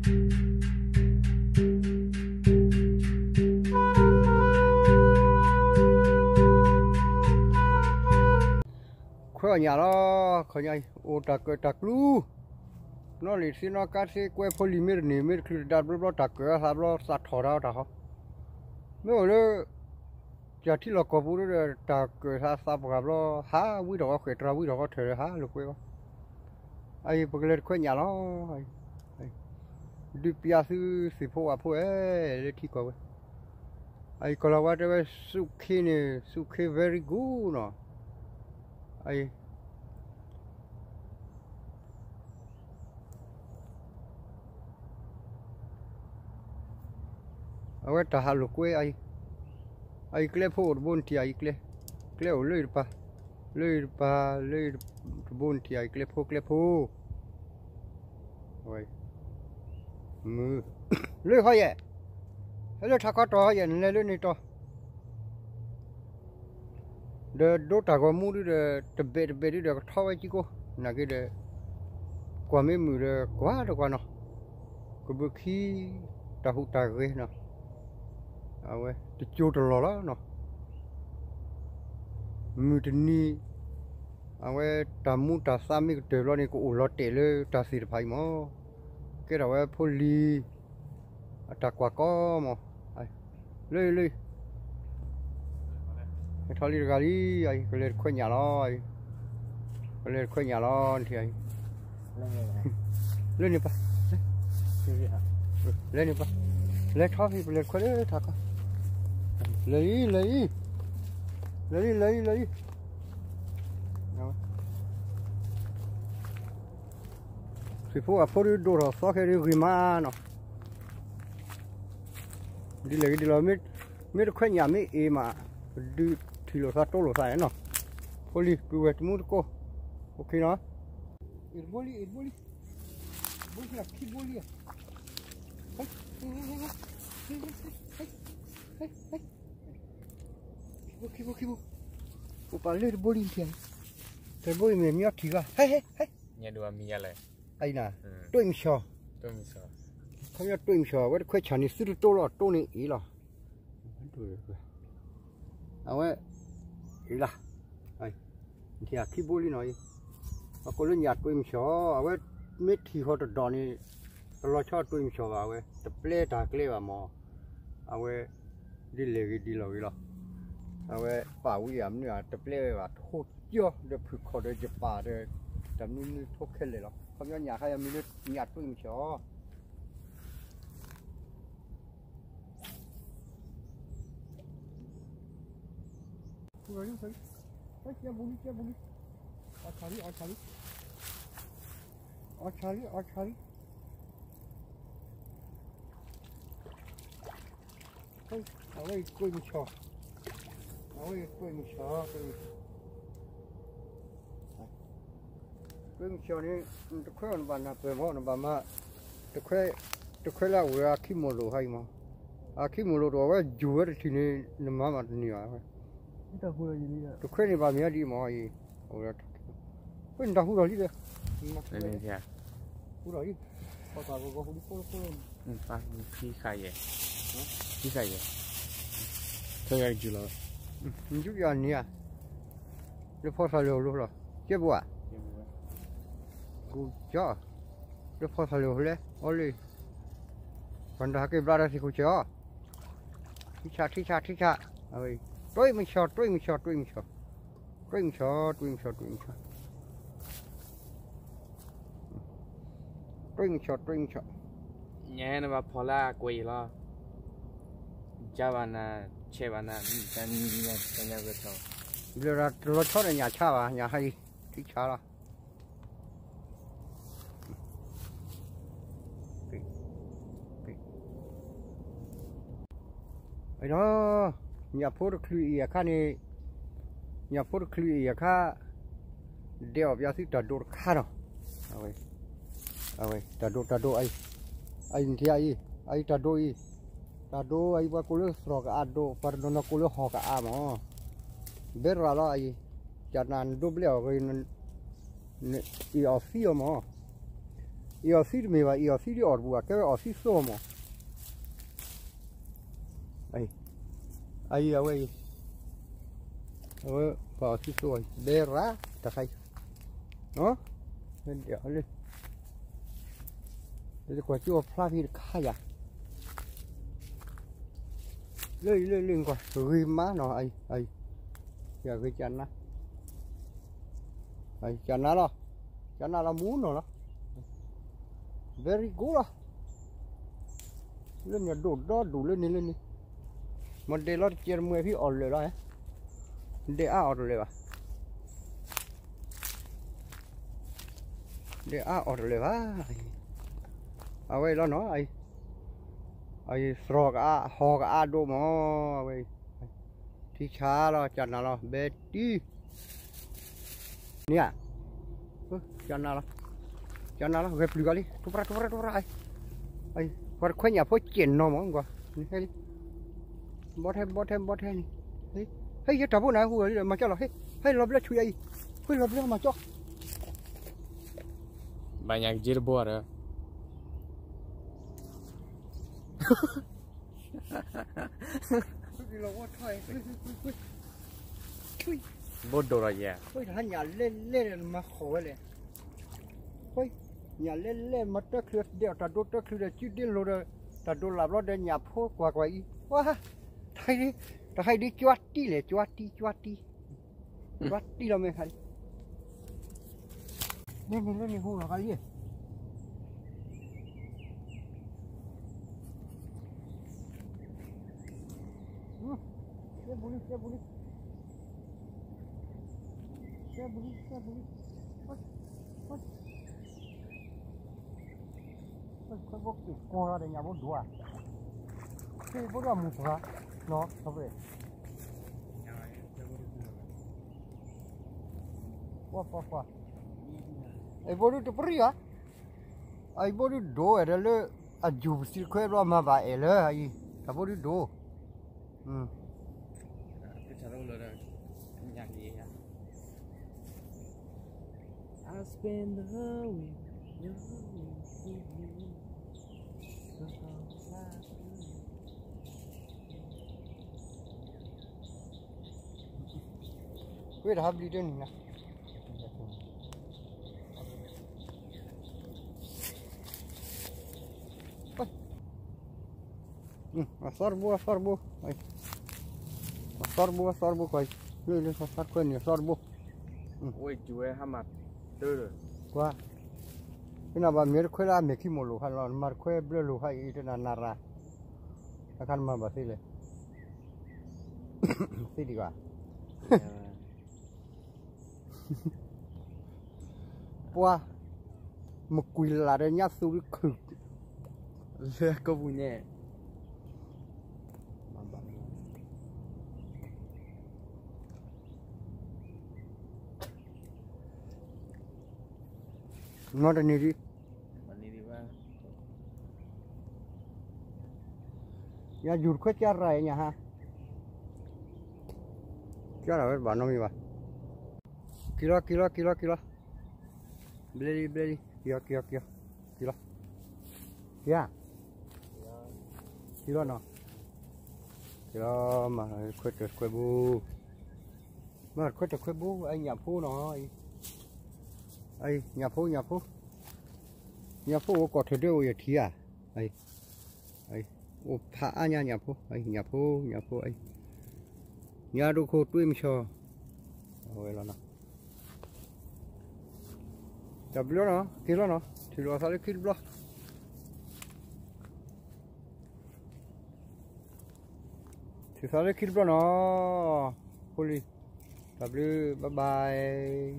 Ở nhà nó khỏi nhảy ô trạc lu nó lì xí nó cắt xí quay polymer này mới cứ đặt bớt trạc cái sao nó sát thò ra trạc không nếu mà giờ thì là có vụ đó trạc cái sao sao gặp nó há quý đó khỏe trà quý đó có thể há được quay không ai bực lên quay nhà nó đi bia sư sư phụ à phụ ấy để thi coi ai còn là what cái suki này suki very good nó ai ở ta hà lục quê ai kêu phụ bốn thì ai kêu lười pa bốn thì ai kêu phụ rồi mưa lười hơi vậy lười thắc có trò vậy lười này trò để đốt ta có mua được tập bể đi được thao vậy chứ cô là cái để qua mấy mưa được quá được qua nó cái bữa khi ta hút ta ghê nó à vậy thì chua được lỏ nó mưa trên ní à vậy ta mua ta xăm cái trời lo này cũng lót tệเลยta xịt phải mà cái đó vậy poly ta quả có mà lười cái thằng đi gà đi ai cái lên quay nhà lo ai cái lên quay nhà lo thì ai lên đi ba lên đi ba lên tháo thì lên quay đấy thằng lấy thì phụ à phụ đi đồ rồi sao cái gì mà nó đi lấy đi làm mấy quay nhà mấy em mà đi thì lo sát lo sai nó poli cứ vậy mua cô ok nó ít boli là khi boli kibu upa le boli thì cái boli mình nhớ thì hey nhà đùa mi à lại ai nè tôi sợ không nhớ tôi sợ vậy quay chán đi sửa tôi này ý là à vậy ý là ai thì khi boli nói mà có lên nhà tôi sợ à vậy mấy thì họ được đòn này lo cho tôi sợ à vậy tập play ta play vào mò à vậy đi lười lo à vậy bảo uy ẩm nữa tập play vào hốt chưa đượcฝึกเขาได้จะป่าได้แต่นี่ทุกข์แค่เลยหรอเขาไม่อยากให้มีญาติตัวเองเฉาะเฮ้ยเจ้าบุญอาชาลีเฮ้ยเอาไว้กล้วยเฉาะQuên chiều này tôi khơi nó bàn là về mỏ nó bàn mà tôi khơi là vừa khi mua đồ hay mà khi mua đồ đó cái dừa thì này nó mà nhiều à tôi khơi này bàn mía đi mà gì quên đâu hú rồi đi đây này kìa hú rồi đi có tao có hú đi ba khi khai vậy thôi cái gì rồi chút giờ nè nó phô sao liều luôn rồi chết bùa cú chó nó phô sao liều lên ôi còn đó cái bra thì cú chó thi cha ơi tôi mình chó nhà nó vào phò la quỳ lo cha bạn à che bạn à nhà cái cháu giờ là lo chó này nhà cha à nhà hay thích cha là ấy đó nhà phố được lụy à này nhà phố được lụy à đeo vào thứ trà đồ khá đâu trà đồ ai thì ai trà đồ ai qua cô lơ sọc ado pardon nó cô lơ họ cả mà biết ra đó ai chả nan double rồi i officio mà io si mi va io si di orbu che o si somo ai away có si so de ra ta khai nó nên đéo lên để qua chỗ pha phi khai à lên qua rồi má nó ai giờ cái chân á chân nó là muốn nó very good lên nhà đổ đó đủ lên đi mà để nó chơi mười phi ổn rồi đó để ổn rồi à để ổn rồi à à vậy đó nó ai sro cả ho cả đồ mà vậy thì cha lo chân nó bé tí nè chân nó về plug đi tu ra ai qua khoe nhà phố chuyện nó mong qua đi bớt thêm đi hey cái trâu này hùa mà cho là hey lốp lên chui ai hey lốp lên mà cho banyak jirbo ada bodoh aja thôi hanya lên mà khổ lên thôi nhà lên mà tất cả đều ta đốt tất cả chỉ điên rồi ta đốt làm nó để nhà phố qua quay quá hay đi chuột đi là mình hay lên hú là cái gì xe buli cái bốc thì co ra để nhà bốc đùa cái bốc là một quả nó sao vậy qua ai bốc được beri à ai bốc được đồ ở đây là aju sih kau lo mà vậy là ai ta bốc được đồ cái chả đâu là nhạc gì hả I spend the whole week Wait, how did you do it? Sorbo. Sorbo coi. Lên phát quên nhỉ, sorbo. ôi chú ấy ham mặt tư rồi Qua. Cái nào mà miếng khoai là mấy cái mồ lúa hay là mà khoai bơ lúa hay ít là nara. Akan mà basi le. Xí đi qua. Qua. Một quỳ là để nhát xuống khử. Có vui nhẹ nó đây đi ba nhà dùn khói cha rải nhà ha cha là bạn nó mi ba kilo beli kilo ya kilo nó kilo mà khói bu mà khói bu anh nhà phu nó ai nhà phố có thể đều vậy thì à ai ô phá nhà phố nhà phố ai nhà đồ khô tui mình cho rồi là nó chập lúa nó kilo nó thì lo sao kilo block thì sao kilo nó holy chập lúa bye bye